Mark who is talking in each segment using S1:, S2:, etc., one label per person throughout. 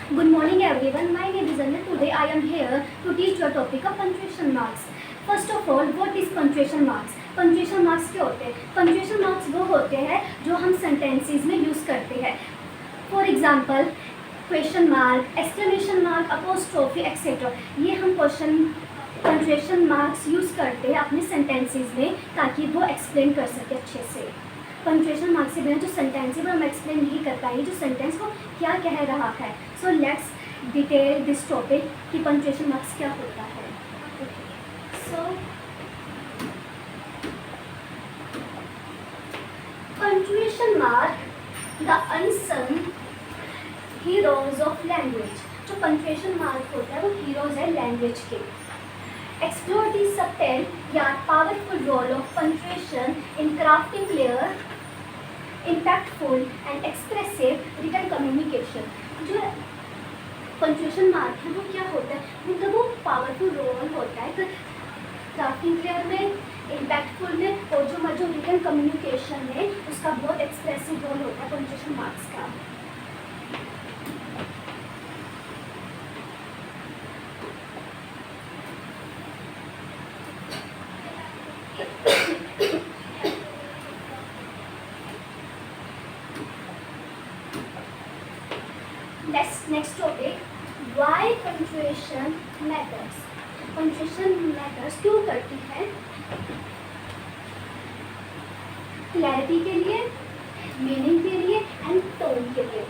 S1: Good morning everyone. My name is Anya. Today I am here to teach your topic of punctuation marks. First of all, what is punctuation marks? Punctuation marks क्या होते हैं? Punctuation marks वो होते हैं जो हम sentences में use करते हैं. For example, question mark, exclamation mark, apostrophe, etc. ये हम punctuation marks use करते हैं अपने sentences में ताकि वो explain कर सके अच्छे से. पंक्चुएशन मार्क्स से बिना जो सेंटेंस है वो हम एक्सप्लेन नहीं कर पाएंगे जो सेंटेंस को क्या कह रहा है. So let's detail this topic कि पंक्चुएशन मार्क्स क्या होता है. So punctuation mark the unsung heroes of language. जो पंक्चुएशन मार्क होता है वो हीरोज है लैंग्वेज के. Explore the subtle yet powerful role of punctuation in crafting clear, impactful and expressive written communication. जो punctuation mark है वो क्या होता है? मतलब वो powerful role होता है crafting clear में, impactful में और जो written communication में उसका बहुत expressive role होता है punctuation marks का. Next topic, why punctuation matters. Punctuation matters क्यों करती है? Clarity के लिए, meaning के लिए and tone के लिए.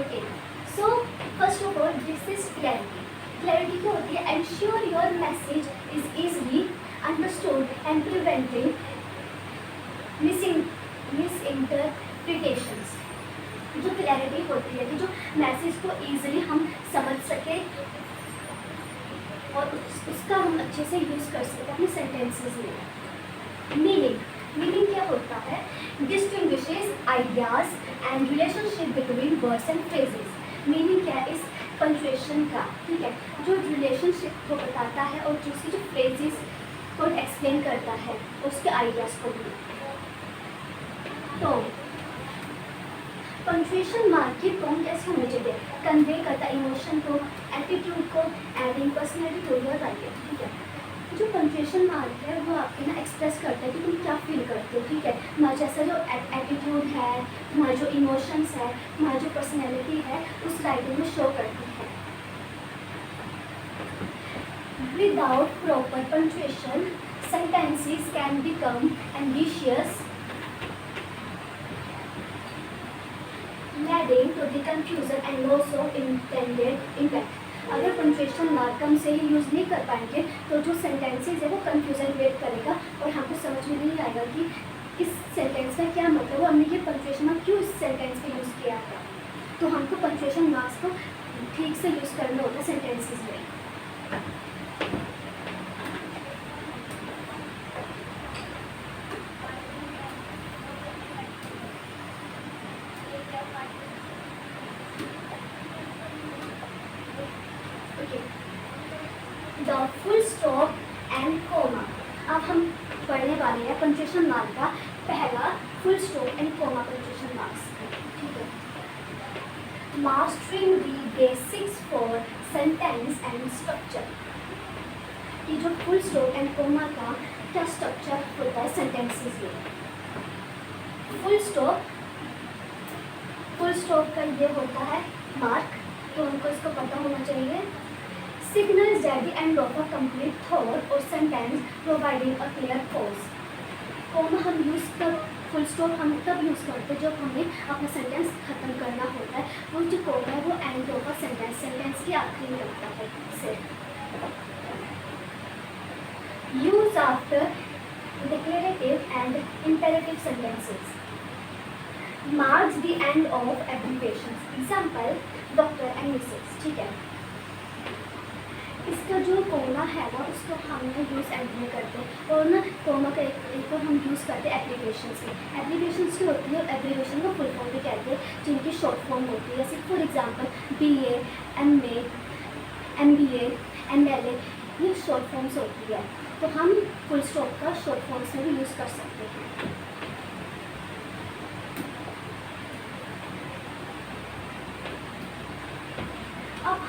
S1: Okay. So first of all, this is clarity. Clarity क्या होती है? Ensure your message is easily understood and preventing misinterpretations. जो क्लैरिटी होती है कि जो मैसेज को ईजिली हम समझ सके और उसका हम अच्छे से यूज़ कर सकें अपने सेंटेंसेस में. मीनिंग क्या होता है? Distinguishes ideas and relationship between words and phrases. Meaning क्या है इस पंक्चुएशन का? ठीक है, जो रिलेशनशिप को बताता है और दूसरी जो फ्रेजेस को एक्सप्लेन करता है उसके आइडियाज़ को भी. तो पंक्चुएशन मार्क की टोन कैसे होनी चाहिए? कन्वे करता इमोशन को, एटीट्यूड को, adding personality to your writing. ठीक है, जो पंक्चुएशन मार्क है वो आपके ना एक्सप्रेस करता है कि तुम क्या फील करते हो. ठीक है, तुम्हारा जैसा जो एटीट्यूड है, तुम्हारा जो इमोशंस है, तुम्हारी जो पर्सनैलिटी है उस राइटिंग में शो करती है. Without proper punctuation sentences can become ambitious, leading to the confusion and loss of intended impact. अगर पंक्चुएशन मार्क हम सही यूज़ नहीं कर पाएंगे तो जो सेंटेंसेस है वो कंफ्यूजन क्रिएट करेगा और हमको समझ में नहीं आएगा कि इस सेंटेंस का क्या मतलब है, हमने ये पंक्चुएशन मार्क क्यों इस सेंटेंस में यूज़ किया था. तो हमको पंक्चुएशन मार्क्स को ठीक से यूज़ करना होता है सेंटेंसेस में. The full stop and comma. अब हम पढ़ने वाले हैं पंक्चुएशन मार्क का पहला full stop and comma punctuation marks. ठीक है, mastering the basics for sentence and structure. ये जो फुल स्टॉप एंड कोमा का क्या स्ट्रक्चर होता है सेंटेंसेस में. फुल स्टॉप का ये होता है मार्क, तो हमको इसको पता होना चाहिए. Signals at the end of a complete thought or sentence, providing a clear pause. Comma हम यूज़ कर, फुल स्टॉप हम तब यूज़ करते हैं जब हमें अपना सेंटेंस ख़त्म करना होता है. वो जो कोमा है वो एंड ऑफ अ सेंटेंस के आखिरी में लगता है. से use after declarative and imperative sentences. Marks the end of abbreviations. Example doctor and Mrs. ठीक है, इसका जो कोमा है ना उसको हम यूज़ एंड में करते हैं और ना कोमा का एक हम यूज़ करते हैं एप्लीकेशंस में. एप्लीकेशंस की होती है, एप्लीकेशन को फुल फॉर्म भी कहते हैं जिनकी शॉर्ट फॉर्म होती है. जैसे for example BA, MA, MBA, MLA, ये शॉर्ट फॉर्म्स होती है. तो हम फुल स्टॉप का शॉर्ट फॉर्म्स में भी यूज़ कर सकते हैं.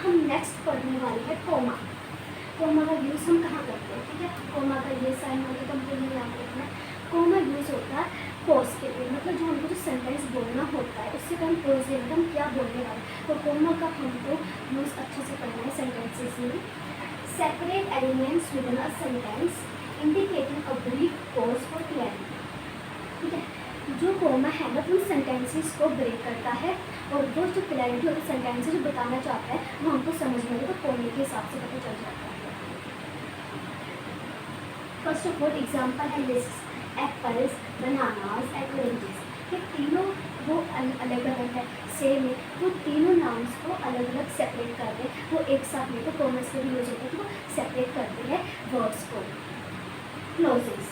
S1: हम नेक्स्ट पढ़ने वाले हैं कोमा। कोमा का यूज़ हम कहाँ करते हैं, ठीक है। कोमा का ये साइन होता है तो हमको ये याद रखना है। कोमा यूज़ होता है पॉज के लिए, मतलब जो हमको जो सेंटेंस बोलना होता है उससे हम पॉज देंगे, हम क्या बोलने वाले, तो कोमा का हमको यूज़ अच्छे से करना है सेंटेंसेस में। Separate elements with in a sentence indicating a brief pause for clarity, ठीक है। जो कोमा है ना उन सेंटेंसेस को ब्रेक करता है और वो जो क्लैरिटी होती है सेंटेंसेस जो बताना चाहता है वो हमको समझ में तो कोमे के हिसाब से पता चल जाता है। फर्स्ट ऑफ ऑल एग्जाम्पल है list, apples, bananas and oranges, ये तीनों वो अलग अलग है, सेम है, वो तीनों नाउन्स को अलग अलग सेपरेट करते हैं, वो एक साथ में तो कॉमर्स में भी यूज होता है तो वो सेपरेट करते हैं वर्ड्स को। Clauses,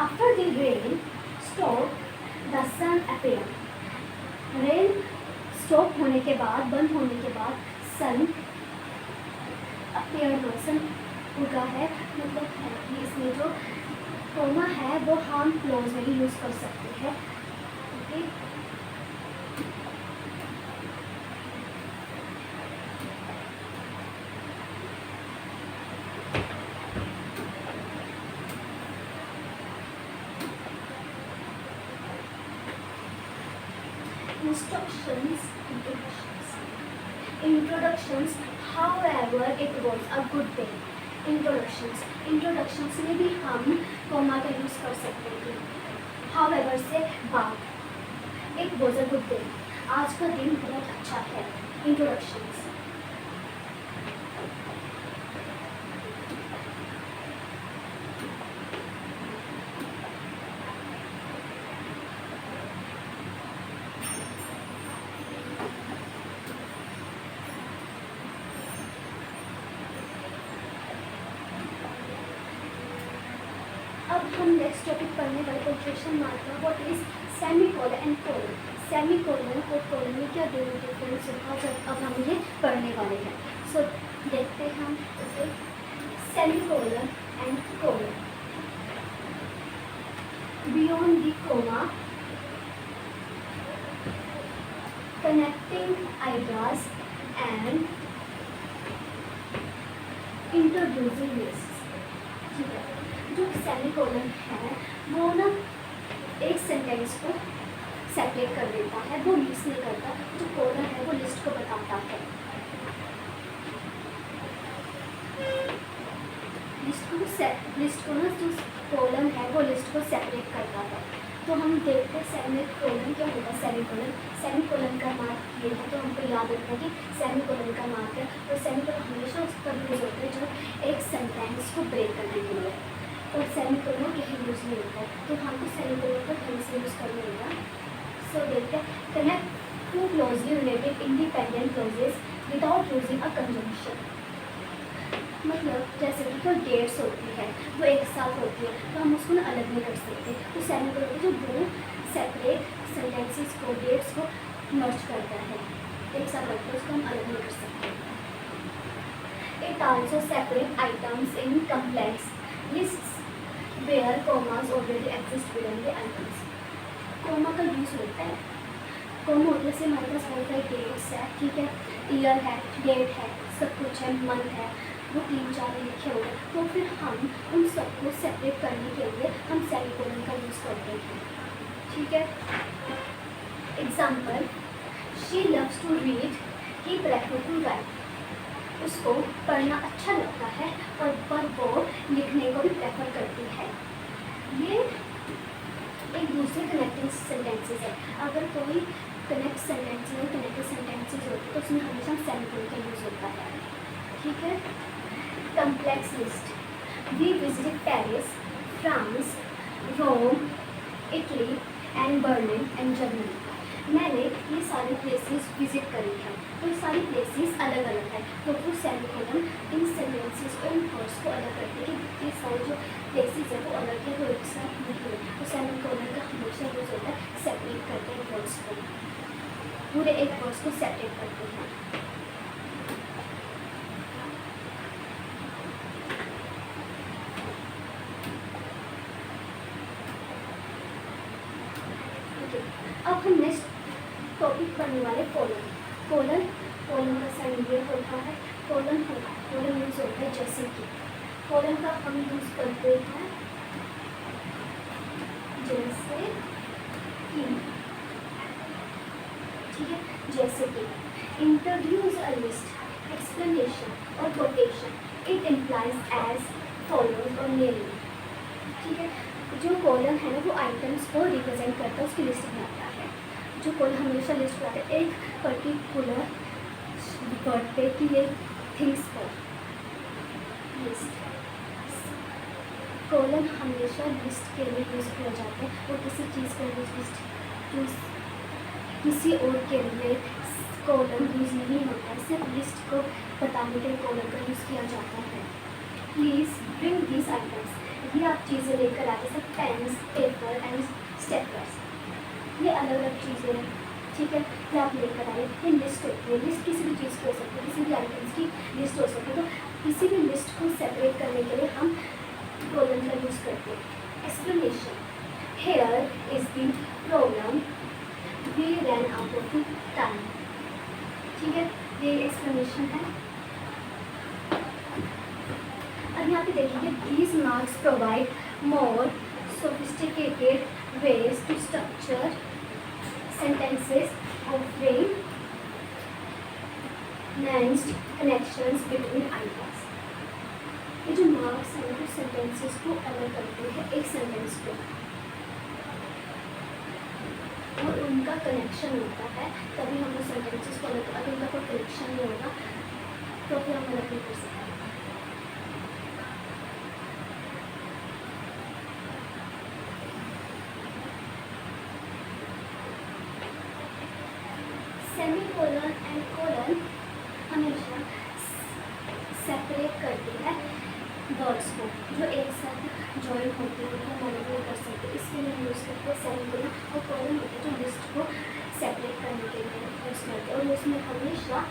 S1: after the rain stop the sun appear, rain stop होने के बाद, बंद होने के बाद सन अपीयर हुआ, सन उगा है, मतलब है कि इसमें जो कोमा है वो हम क्लोज में भी यूज़ कर सकते हैं, okay. Introductions, however it was a good thing. Introductions में भी हम कोमा का यूज़ कर सकते हैं। however से बाद, it was a good day, आज का दिन बहुत अच्छा है। इंट्रोडक्शंस, अब हम नेक्स्ट टॉपिक पढ़ने वाले पंक्चुएशन मार्क का, what is semicolon and colon. Semicolon और कोलन में क्या दोनों डिफरेंस होता है, अब हम ये पढ़ने वाले हैं। सो देखते हैं हम, semicolon and colon. Beyond the comma, connecting ideas and introducing lists, ठीक है। जो सेमीकोलन है वो ना एक सेंटेंस को सेपरेट कर देता है, वो लिस्ट नहीं करता, जो कोलन है वो लिस्ट को बताता है, लिस्ट को ना जो कोलन है वो लिस्ट को सेपरेट करता है। तो हम देखते हैं सेमीकोलन क्या होता है। सेमीकोलन का मार्क ये है, तो हमको याद रखना है कि सेमीकोलन का मार्क है, और सेमीकोलन हमेशा उस पर यूज होता है जब एक सेंटेंस को ब्रेक करने के लिए, और सेमीकोलन कहीं यूज़ नहीं होता है, तो हमको सेमीकोलन को कहीं से यूज़ करना होगा। सो देखते हैं, connect to closely related independent clauses without using a conjunction, मतलब जैसे कि कोई डेट्स होती है वो एक साथ होती है तो हम उसको ना अलग नहीं कर सकते, तो सेमीकोलन जो दो सेपरेट सेंटेंसेस को, डेट्स को मर्ज करता है एक साथ रखते उसको हम अलग नहीं कर सकते। It also separate items in complex lists where commas already exist within the items। Comma का यूज़ होता है, कोमा होने से हमारे पास बहुत सारे डेट्स है, ठीक है, ईयर है, डेट है, सब कुछ है, मंथ है, वो 3-4 लिखे हुए, तो फिर हम उन सबको सेपरेट करने के लिए हम सेमीकोलन का यूज़ करते हैं, ठीक है। Example, she loves to read, he prefer to write, उसको पढ़ना अच्छा लगता है और पर वो लिखने को भी प्रेफर करती है। ये एक दूसरे कनेक्टिंग सेंटेंसेस है, अगर कोई कनेक्ट सेंटेंसेस और कनेक्टेड सेंटेंसेस होते हैं तो उसमें हमेशा सेमीकोलन का यूज़ होता है, ठीक है। Complex list, we visited Paris, France, Rome, Italy and Berlin and Germany. मैंने ये सारी प्लेसेस विजिट करी हैं, तो ये सारी प्लेसेस अलग अलग हैं, तो वो सेमीकोलन इन सेंटेंसेस को, इन वर्ड्स को अलग करते हैं कि ये सारे जो प्लेसेस है वो अलग है, वो एक साथ नहीं है, तो सेमीकोलन का हमेशा यूज होता है सेपरेट करते हैं वर्ड्स को, पूरे एक वर्ड्स को सेपरेट करते हैं। अब हम नेक्स्ट टॉपिक पढ़ने वाले कोलन। कोलन का साइन ये होता है कोलन होता है, कोलन यूज होता है जैसे कि कोलन का हम यूज करते हैं जैसे कि, ठीक है, जैसे कि इंट्रोड्यूस अ लिस्ट, एक्सप्लेनेशन और quotation, it implies as follows और नेमिंग, ठीक है। जो कॉलम है ना वो आइटम्स को रिप्रेजेंट करता है, उसकी लिस्ट बनाता है। जो कॉलम हमेशा लिस्ट बनाता है एक पर्टिकुलर वर्ड पे कि ये थिंग्स पर लिस्ट, कॉलम हमेशा लिस्ट के लिए यूज़ किया जाता है और किसी चीज़ का लिस्ट किसी और के लिए कॉलम यूज़ नहीं होता है, सिर्फ लिस्ट को बताने के लिए कॉलम का यूज़ किया जाता है। प्लीज़ ब्रिंग दीज आइटम्स, ये आप चीज़ें लेकर आते हैं, पेन्स, पेपर एंड स्टेपलर्स, ये अलग अलग चीज़ें हैं, ठीक है, ये आप लेकर आए। ये लिस्ट होती है, लिस्ट किसी भी चीज़ की हो सकती है, किसी भी आइटम्स की लिस्ट हो सकती है। तो किसी भी लिस्ट को सेपरेट करने के लिए हम कॉलम का यूज़ करते हैं। Explanation, here is the problem, we run out of time, ठीक है, ये एक्सप्लेनेशन है। अब यहाँ पे देखिए, these marks provide more sophisticated ways to structure sentences, offering nuanced connections between ideas। ये जो मार्क्स हैं वो सेंटेंसेस को अलग करते हैं एक सेंटेंस को, और उनका कनेक्शन होता है, तभी हम उस सेंटेंसेस को अलग, अगर उनका कोई कनेक्शन नहीं होगा तो फिर हम अलग नहीं कर सकते। सेमीकोलन एंड कोलन हमेशा सेपरेट करते हैं वर्ड्स को जो एक साथ जॉइन होते हैं, उनको मॉडिफाई कर सकते हैं, इसके लिए यूज़ करते हैं सेमीकोलन, और कोलन होता है जो लिस्ट को सेपरेट करने के लिए यूज़ करते हैं। और उसमें हमेशा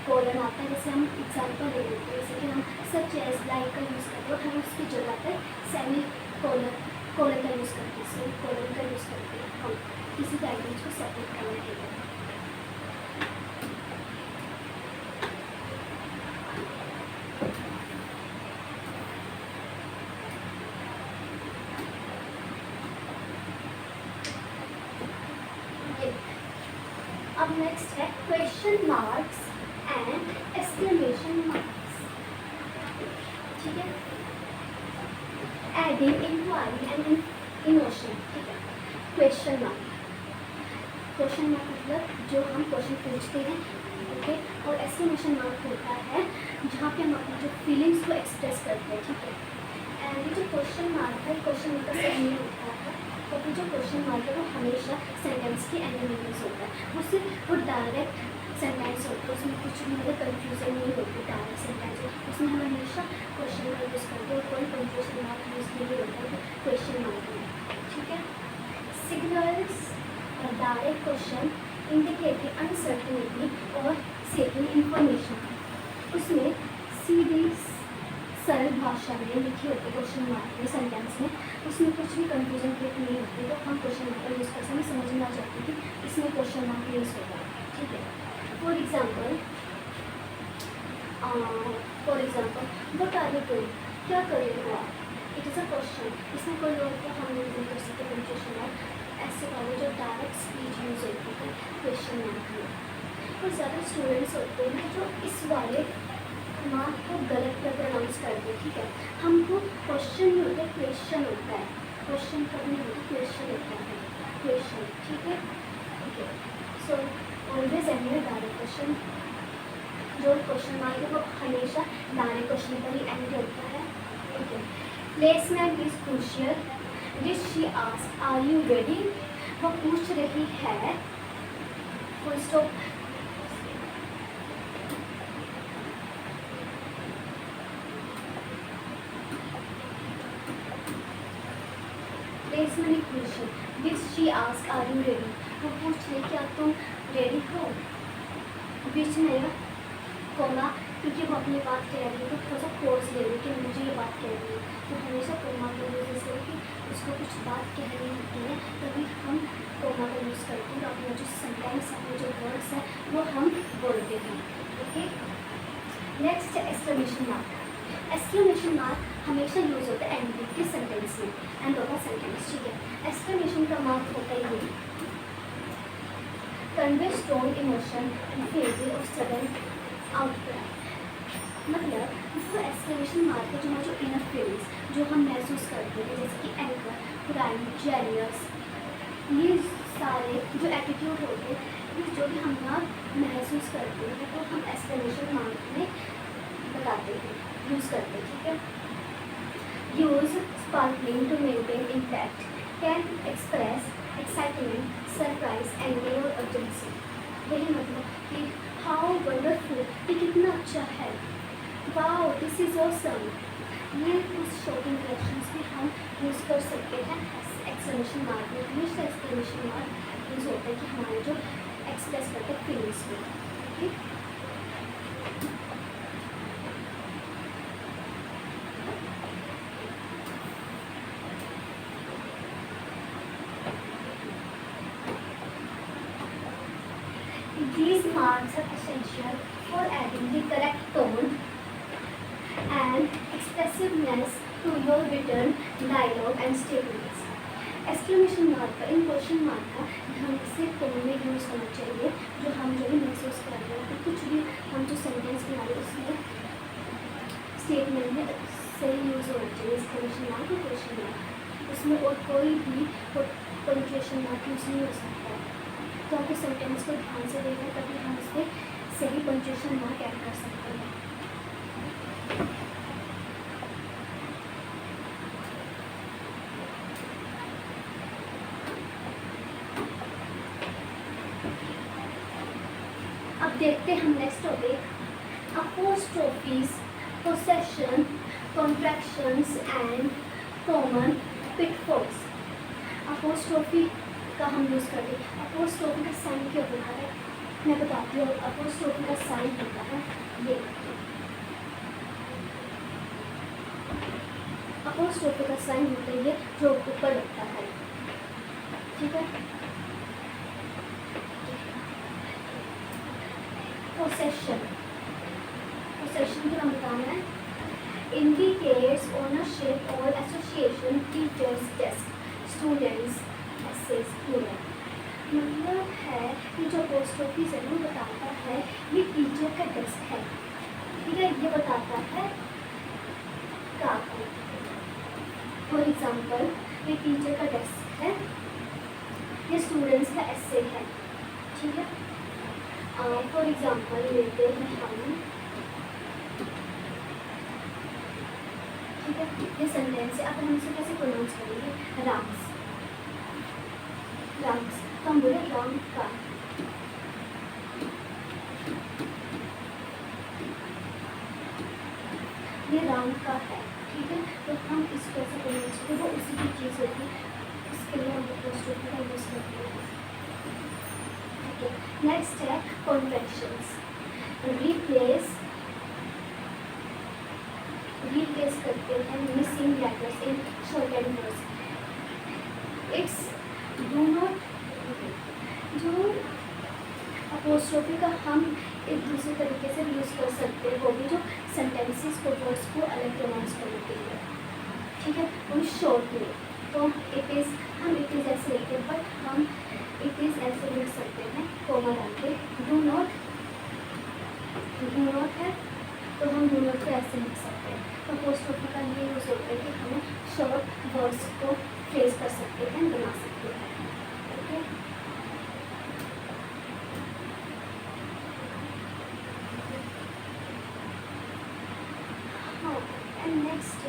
S1: कोलन आता है, जैसे हम एग्जाम्पल ले लेते हैं, जैसे कि हम सच एज लाइक का यूज़ करते हैं, और हम उसकी जगह पर सेमीकोलन कोलन का यूज़ करते हैं, सेमीकोलन का यूज़ करते हैं हम किसी भी आइटम्स को सेपरेट करने के लिए। अब नेक्स्ट है question marks and exclamation marks, ठीक है, एडिंग इंक्वायरी एंड इमोशन, ठीक है। क्वेश्चन मार्क मतलब जो हम क्वेश्चन पूछते हैं, ओके, और एक्सक्लेमेशन मार्क होता है जहाँ पे हम अपनी जो फीलिंग्स को एक्सप्रेस करते हैं, ठीक है। एंड ये जो क्वेश्चन मार्क है, क्वेश्चन मार्क का एंड होता है, तो जो क्वेश्चन मार्क है वो हमेशा सेंटेंस के एंड में यूज़ होता है, वो सिर्फ वो डायरेक्ट सेंटेंस होता है, उसमें कुछ भी मतलब कन्फ्यूजन नहीं होती, डायरेक्ट सेंटेंस उसमें हम हमेशा क्वेश्चन मार्क यूज़ करते हैं, कोई कन्फ्यूजन मार्क यूज़ नहीं होता है तो क्वेश्चन मार्क में, ठीक है। Signals direct question indicating uncertainty और सेविंग इंफॉर्मेशन, उसमें सीधी सरल भाषा में लिखी होती है क्वेश्चन मार्क में सेंटेंस में, उसमें कुछ भी कंफ्यूजन क्रिएट नहीं होती, तो हम क्वेश्चन मार्क का यूज़ कर सकते हैं, समझ में आ जाती है कि इसमें क्वेश्चन मार्क यूज़ होगा, ठीक है। For example what are you doing, क्या कर रहे हो आप, इट इज़ अ क्वेश्चन, इसमें कोई और को हम यूज़ नहीं कर सकते पंक्चुएशन मार्क, ऐसे वाले जो डायरेक्ट स्पीच यूज़ होती है क्वेश्चन मार्क में। और ज़्यादा स्टूडेंट्स होते हैं जो इस वाले मार्क को गलत कर प्रोनाउंस करते हैं, ठीक है। हमको क्वेश्चन नहीं होता, क्वेश्चन होता है, क्वेश्चन कभी नहीं होता, क्वेश्चन होता है, क्वेश्चन, ठीक है, okay. So always and direct question, जो क्वेश्चन मार्क है वो हमेशा डायरेक्ट क्वेश्चन पर ही एंड होता है, ठीक है। Placement is crucial, did she ask are you ready, वो पूछ रही है, full stop, placement is crucial, did she ask are you ready, वो पूछ रही क्या तुम रेडी हो, बीच में कोमा, क्योंकि वो अपनी बात कह रही है तो थोड़ा सा कोर्स ले रही है कि मुझे ये बात कह रही है, तो हमेशा कोमा का यूज़ जैसे कि उसको कुछ बात कहनी होती है तभी हम कोमा का यूज़ करते हैं, तो अपना जो सेंटेंस अपने जो वर्ड्स हैं वो हम बोलते हैं, ओके, नेक्स्ट है एक्सक्लेमेशन मार्क। एक्सक्लेमेशन मार्क हमेशा यूज होता है एंड के सेंटेंस में, एंड होगा सेंटेंस, ठीक है। एक्सक्लेमेशन का मार्क होता है ये convey strong emotion and phasing of sudden outcry. मतलब जो एक्सक्लेमेशन मार्क है, जो इनर फीलिंग्स जो हम महसूस करते हैं, जैसे कि एंगर, क्राइम, जेलियस, ये सारे जो एटीट्यूड होते हैं, ये जो भी हम ना महसूस करते हैं, तो हम एक्सक्लेमेशन मार्क में बताते हैं, यूज़ करते हैं, ठीक है। Use sparkling to maintain impact, can express excitement, surprise, anger और अर्जेंसी। यही मतलब कि हाउ वंडरफुल, ये कितना अच्छा है, वाओ दिस इज ऑसम, ये कुछ शॉकिंग रिएक्शंस भी हम यूज़ कर सकते हैं एक्सक्लेमेशन मार्क में। हमेशा एक्सक्लेमेशन मार्क यूज़ होता है कि हमारे जो एक्सप्रेस करते हैं फीलिंग्स को, ठीक। These marks are essential for adding the correct tone and expressiveness to your written dialogue and statements. Exclamation mark का, इन क्वेश्चन मार्क का ढंग से टोन में यूज़ होना चाहिए, जो हम जो भी महसूस कर रहे हैं, तो कुछ भी हम जो सेंटेंस बना रहे हैं उसमें स्टेटमेंट में सही यूज़ होना चाहिए एक्सक्लेमेशन मार्क और क्वेश्चन मार्क। उसमें और कोई भी पंक्चुएशन मार्क यूज़ नहीं हो सकता है। तो आपको सेंटेंस को ध्यान से देखना, तभी हम इस पर सही पंक्चुएशन मार्क ऐड कर सकते हैं। अब देखते हैं हम next topic, apostrophes, possession, contractions and common pitfalls. Apostrophe का हम यूज़ करते हैं। अपोस्ट्रोफी का साइन क्या होता है मैं बताती हूँ। अपोस्ट्रोफी का साइन होता है ये, अपोस्ट्रोफी का साइन होता है ये जो ऊपर लगता है, ठीक है। पोसेशन, पोसेशन का नाम बताना है, इंडिकेट्स ओनरशिप और association, teachers desk, students essays, plural. मतलब है कि जो अपोस्ट्रोफी है वो बताता है ये टीचर का डेस्क है, ठीक है, ये बताता है का। फॉर एग्जाम्पल ये टीचर का डेस्क है, ये स्टूडेंट्स का एसे है, ठीक है। फॉर एग्जाम्पल लेते हैं हम, ठीक है, ये सेंटेंस है। अब हम इसे कैसे प्रोनाउंस करेंगे, राम्स, राम्स, तो हम बोले राम का, ये राम का है, ठीक है। तो हम इसको ऐसे प्रोनाउंस करते, वो उसी की चीज़ होती है, इसके लिए हम अपोस्ट्रोफी का यूज़ करते हैं। नेक्स्ट है कॉन्ट्रैक्शंस, रिप्लेस करते हैं missing letters in shorted words. It's do not, जो अपोस्ट्रोफी का हम एक दूसरे तरीके से यूज़ कर सकते हैं, वो भी जो सेंटेंसेस को, वर्ड्स को अलग प्रोनाउंस करने के लिए, ठीक है, वो शॉर्ट में। तो इट इज़, हम इट इज़ ऐसे लिखते हैं, बट हम इट इज़ ऐसे लिख सकते हैं कोमा डाल के। डू नॉट है तो हम डू नॉट को ऐसे लिख सकते हैं। तो अपोस्ट्रोफी का ये यूज़ होता है कि हमें शॉर्ट वर्ड्स को फ्रेज कर सकते हैं, बना सकते हैं, ओके। हाँ, and next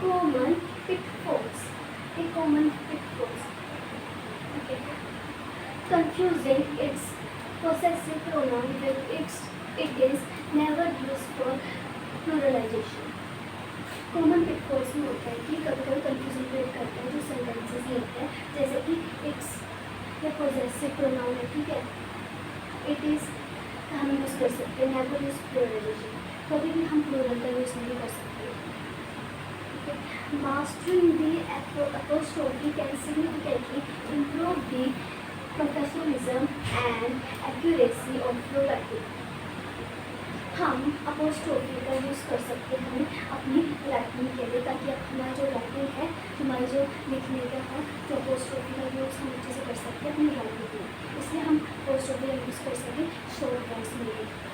S1: common pitfalls, a common pitfalls, okay. Confusing its possessive pronoun with it is never used for pluralization. Common pitfalls में होता है कि कभी कभी कन्फ्यूजन क्रिएट करते हैं जो सेंटेंसेस लेते हैं, जैसे कि इट्स या पोजेसिव प्रोनाउन है, ठीक है, इट इज़ हम यूज़ कर सकते हैं, नेवर यूज प्लूरलाइजेशन। कभी भी हम प्लूरल का यूज़ नहीं कर सकते। Mastering the apostrophe can significantly improve the professionalism and accuracy of your writing. हम अपोस्ट्रोफी का यूज़ कर सकते हैं अपनी राइटिंग के लिए, ताकि हमारी जो राइटिंग है, हमारी जो लिखने का है, तो अपोस्ट्रोफी का यूज़ हम अच्छे से कर सकते हैं अपनी राइटिंग में, इसलिए हम अपोस्ट्रोफी का यूज़ कर सकें शॉर्ट वर्ड्स में।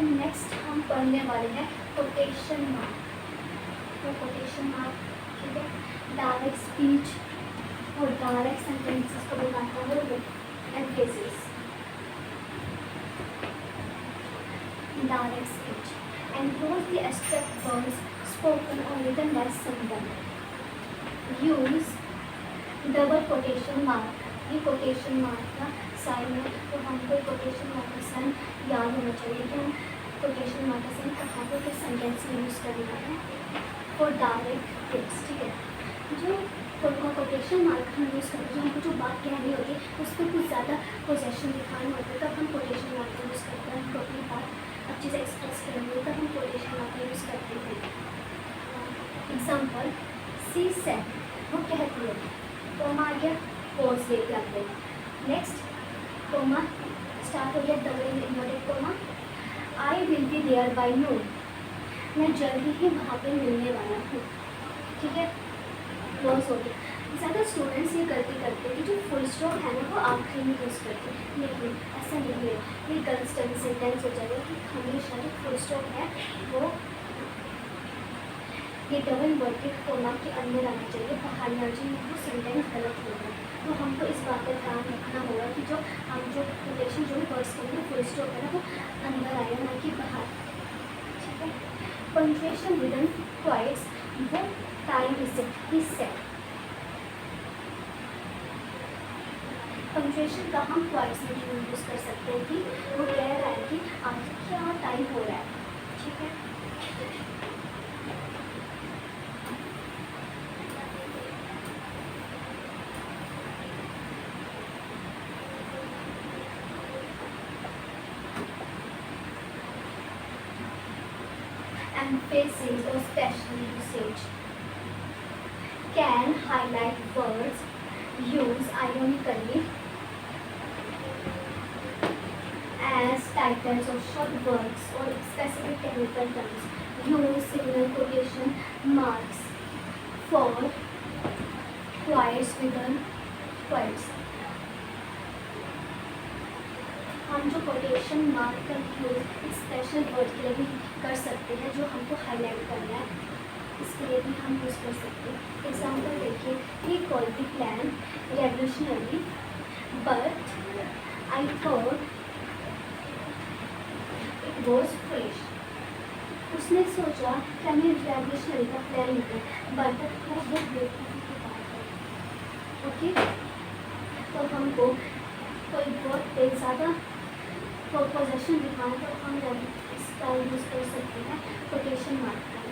S1: नेक्स्ट हम पढ़ने वाले हैं कोटेशन मार्क। तो कोटेशन मार्क, ठीक है, डायरेक्ट स्पीच और डायरेक्ट सेंटेंसेस को बताता है वो emphasis. Direct speech enclose the abstract words spoken और written by someone. Use double quotation mark. ये कोटेशन मार्क का साइन है, तो हमको कोटेशन मार्क का साइन याद होना चाहिए कि हम कोटेशन मार्क का साइन कहाँ पर किस सेंटेंस में यूज़ करना है फॉर डायरेक्ट टिप्स। ठीक है, जो कोटेशन मार्क हम यूज़ करते हैं, जो हमको जो बात कहनी होती है उस पर कुछ ज़्यादा पोजेशन दिखाना होता है, तब हम कोटेशन मार्क का यूज़ करते हैं। हमको अपनी बात अच्छे से एक्सप्रेस करनी है, तब हम कोटेशन मार्क का यूज़ करते हैं। एग्जाम्पल, सी सेड, वो कहती है, कोमा आ गया, पॉज दे के आते हैं। नेक्स्ट कोमा स्टार्ट हो गया, double inverted comma, I will be there by noon, मैं जल्दी ही वहाँ पे मिलने वाला हूँ। ठीक है, क्लोज हो गया। ज़्यादा स्टूडेंट्स ये करते करते कि जो फुल स्टॉप है ना वो आखिरी में यूज़ करते हैं, लेकिन ऐसा नहीं है, ये गलत सेंटेंस हो जाएगा कि हमेशा जो फुल स्टॉप है वो ये डबल इन्वर्टेड कोमा के अंदर आना चाहिए, बाहर ना चाहिए, वो सेंटेंस गलत होगा। तो हमको इस बात का ध्यान रखना होगा कि जो हम जो कोटेशन जो भी वर्ड्स करते हैं फुल स्टॉप है ना वो अंदर आए, ना कि बाहर। ठीक है, पंक्चुएशन विदिन ट्वाइस, वो time is he said. Punctuation का हम ट्वाइस में यूज़ कर सकते हैं कि वो कह रहा है कि आज क्या टाइम हो रहा है। ठीक है, emphasis or special usage can highlight words used ironically as titles of short works or specific technical terms. Use similar quotation marks for twice within twice. हम जो कोटेशन मार्क का यूज़ स्पेशल वर्ड के लिए भी कर सकते हैं, जो हमको हाईलाइट करना है, इसके लिए भी हम यूज़ कर सकते हैं। एग्जाम्पल देखिए, he called the plan revolutionary but I thought it was fresh. उसने सोचा कि हमें रेवोल्यूशनरी का प्लान है, बट वो बहुत बेवकूफ़ी की बात है। ओके, तो हमको कोई बहुत ज़्यादा पोजेशन दिखाएं तो हम इसका यूज़ कर सकते हैं कोटेशन मार्क का।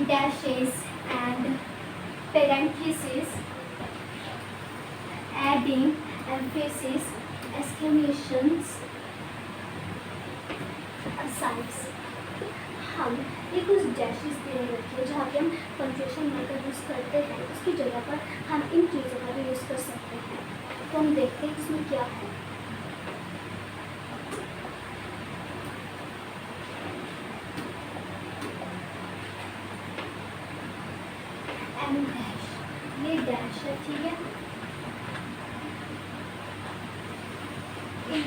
S1: Dashes and parentheses, adding emphasis, exclamations, asides। हम ये कुछ डैशेस दे रखे हैं, जहाँ पे हम पंक्चुएशन मार्क यूज़ करते हैं, उसकी जगह पर हम इन चीज़ों का भी यूज़ कर सकते हैं। तो हम देखते हैं इसमें क्या है। एम डैश, ये डैश है, ठीक है,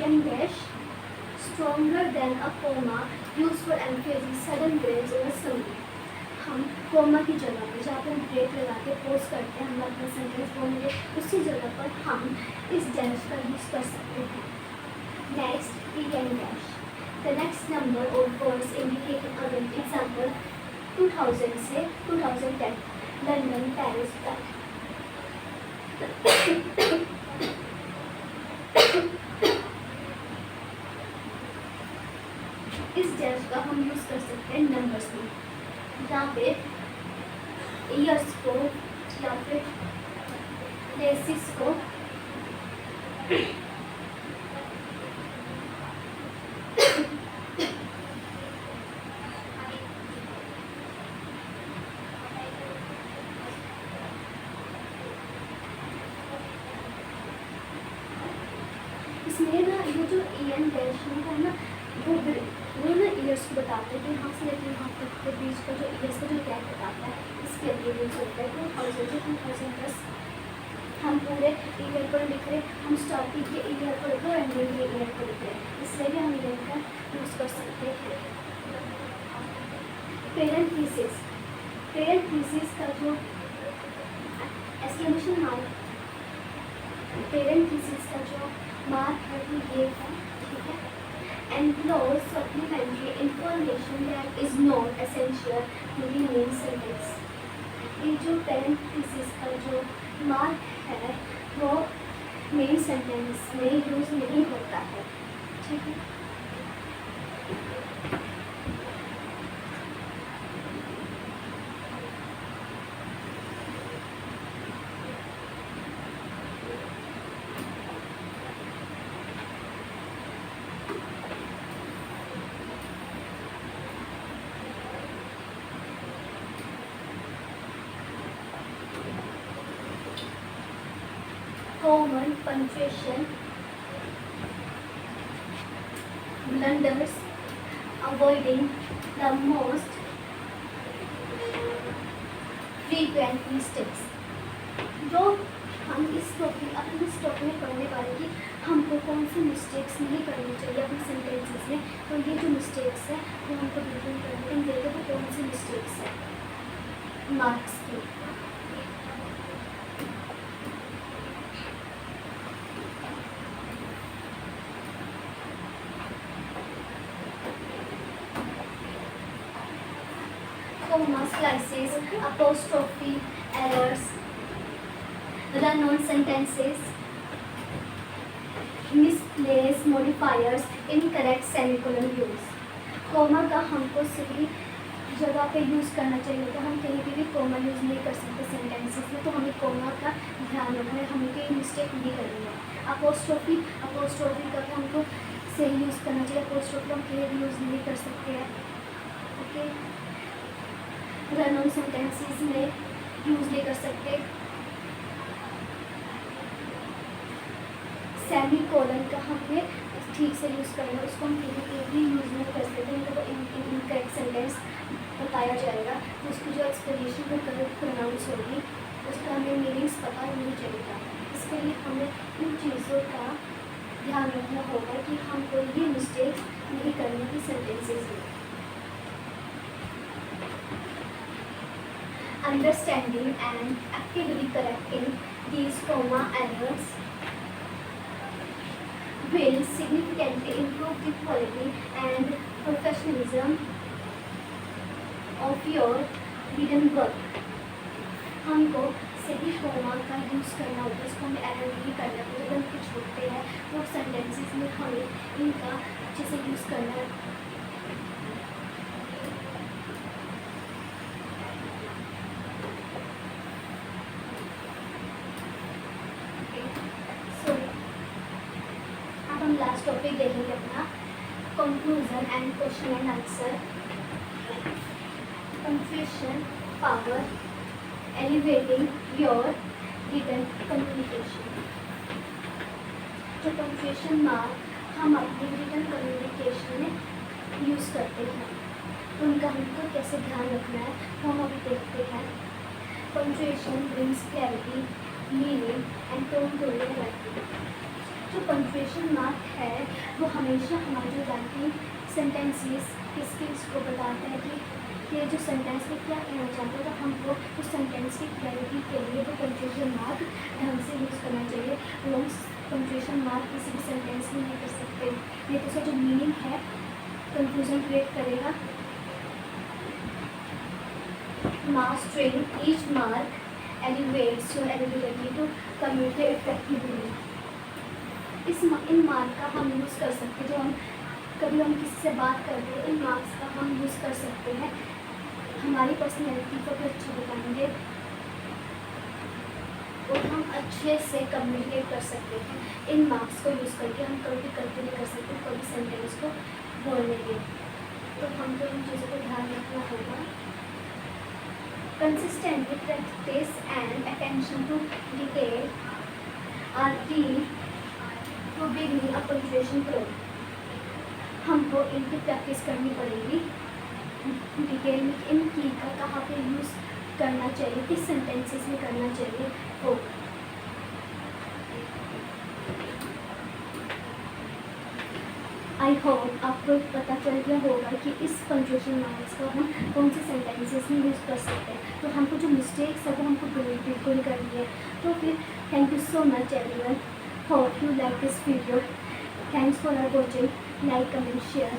S1: em dash stronger than a comma used for emphasis sudden breaks or summary। हम कोमा की जगह पर जहाँ पर हम ब्रेक लगा के पोज करते हैं, हम अपना सेंटेंस बोलेंगे, उसी जगह पर हम इस डैश का यूज़ कर सकते हैं। Next, E N dash, The next number of words indicating event example 2000 से 2010 लंदन पेरिस तक। इस डैश का हम यूज़ कर सकते हैं नंबर्स में, जहाँ पे ईयर्स को या फिर प्लेसेस को इसमें ना ये जो EN डैश है ना वो ना ईयर्स को बताते हैं कि यहाँ से लेकर यहाँ तक के बीच का जो ईयर्स का जो गैप बताता है, इसके लिए यूज होता है। 2000 से 2010 हम पूरे ईयर पर लिख रहे, हम स्टार्टिंग के ईयर पर लिख रहे और एंडिंग के ईयर पर लिख रहे, इसलिए भी हम ईयर का यूज़ कर सकते हैं। पेरेंथीसिस का जो एक्सक्लेमेशन मार्क, पेरेंथीसिस का जो मार्क है वो ये है, ठीक है। Enclose supplementary information that is not essential to the main sentence। ये जो पेरेंथीसिस का जो मार्क है वो मेन सेंटेंस में यूज नहीं होता है, ठीक है। Common punctuation blunders, avoiding the most frequent mistakes। जो हम इस टॉपिक में पढ़ने वाले कि हमको कौन सी मिस्टेक्स नहीं करनी चाहिए अपने सेंटेंसेस में, तो ये जो मिस्टेक्स है वो हमको बिल्कुल करने देते वो कौन सी मिस्टेक्स है मार्क्स की। comma, slices, apostrophe, errors, run-on sentences, misplaced modifiers, incorrect semicolon use। Comma का हमको सही जगह पे यूज़ करना चाहिए, तो हम कहीं भी कोमा यूज़ नहीं कर सकते सेंटेंसेस में, तो हमें कोमा का ध्यान रखना है, हमें कहीं मिस्टेक नहीं करनी है। अपोस्ट्रोफी का भी हमको सही यूज़ करना चाहिए, अपोस्ट्रोफी हम कहीं भी यूज़ नहीं कर सकते हैं, ओके। रन ऑन सेंटेंसेस में यूज़ नहीं कर सकते। सेमी कोलन का हमें ठीक से यूज़ करना है, उसको हम कहीं भी यूज़ नहीं कर सकते, नहीं तो वो इनकरेक्ट सेंटेंस बताया जाएगा, तो उसकी जो एक्सप्लेनेशन वो करेक्ट प्रोनाउंस होगी, उसका हमें मीनिंग्स पता नहीं चलेगा। इसके लिए हमें इन चीज़ों का ध्यान रखना होगा कि हमको ये मिस्टेक्स नहीं करनी थी सेंटेंसेस में। Understanding and actively correcting these comma errors will significantly improve the quality and professionalism of your written work। हमको सही कोमा का यूज़ करना होगा, उसको हमें एरर नहीं करना होगा। जब हम कुछ लिखते हैं वो सेंटेंसेस में हमें इनका अच्छे से यूज़ करना है। लास्ट टॉपिक देखेंगे अपना conclusion and question and answer. Confusion power elevating your written communication. जो कंफ्यूशन मार्क हम अपने रिटन कम्युनिकेशन में यूज़ करते हैं, उनका हमको कैसे ध्यान रखना है वो हम अभी देखते हैं। Punctuation brings clarity, meaning and tone to your writing. जो पंक्चुएशन मार्क है वो हमेशा हमारे जो राइटिंग सेंटेंसेस की स्किल्स को बताता है कि ये जो सेंटेंस में क्या कहना चाहते हैं, तो हमको उस सेंटेंस की क्लैरिटी के लिए वो पंक्चुएशन मार्क ढंग से यूज़ करना चाहिए। रॉन्ग पंक्चुएशन मार्क किसी भी सेंटेंस में नहीं कर सकते, नहीं तो उसका जो मीनिंग है कंफ्यूजन क्रिएट करेगा। Mastering each mark elevates your ability to communicate effectively. इन मार्क का हम यूज़ कर सकते हैं, जो हम कभी हम किसी से बात करते हैं, इन मार्क्स का हम यूज़ कर सकते हैं हमारी पर्सनैलिटी को भी अच्छा बताएंगे और हम अच्छे से कम्युनिकेट कर सकते हैं। इन मार्क्स को यूज़ करके हम कभी गलती नहीं कर सकते कभी सेंटेंस को बोलने के, तो हमको इन चीज़ों को ध्यान रखना होगा। Consistently practice and attention to detail are key to beginning a punctuation program. हमको इनकी प्रैक्टिस करनी पड़ेगी डिटेल में, इन की का कहाँ पे यूज़ करना चाहिए, किस सेंटेंसेस में करना चाहिए वो। आई होप आपको पता चल गया होगा कि इस पंक्चुएशन मार्क्स को हम कौन से सेंटेंसेस में यूज़ कर सकते हैं। तो हमको जो मिस्टेक्स है वो हमको बिल्कुल करनी है। तो फिर thank you so much everyone, hope you like this video. Thanks for watching, like comment share.